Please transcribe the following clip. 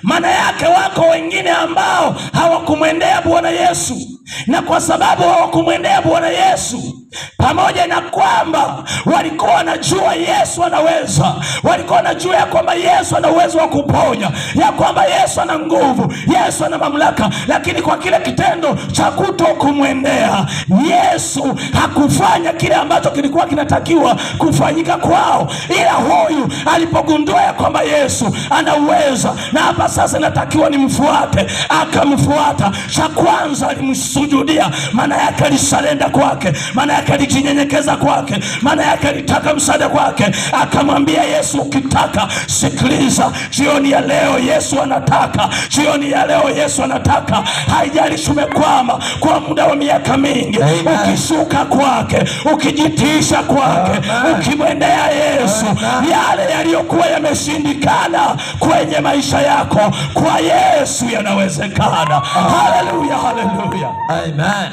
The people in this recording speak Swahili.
Maana yake wako wengine ambao hawakumwendea Bwana Yesu, na kwa sababu hawakumwendea Bwana Yesu, pamoja na kwamba walikuwa wanajua Yesu anaweza, walikuwa wanajua ya kwamba Yesu ana uwezo wa kuponya, ya kwamba Yesu ana nguvu, Yesu ana mamlaka, lakini kwa kile kitendo cha kutokumwendea Yesu, hakufanya kile ambacho kilikuwa kinatakiwa kufanyika kwao. Ila huyu alipogundua ya kwamba Yesu anaweza, na hapa sasa natakiwa nimfuate, akamfuata. Cha kwanza alimsujudia, maana yake alisalenda kwake, maana yake alijinyenyekeza kwake, maana yake alitaka msaada kwake. Akamwambia Yesu, ukitaka sikiliza, jioni ya leo Yesu anataka, jioni ya leo Yesu anataka. Haijalishi umekwama kwa muda wa miaka mingi, ukishuka kwake, ukijitiisha kwake, ukimwendea Yesu, yale yaliyokuwa yameshindikana kwenye maisha yako, kwa Yesu yanawezekana. Haleluya, haleluya, amen.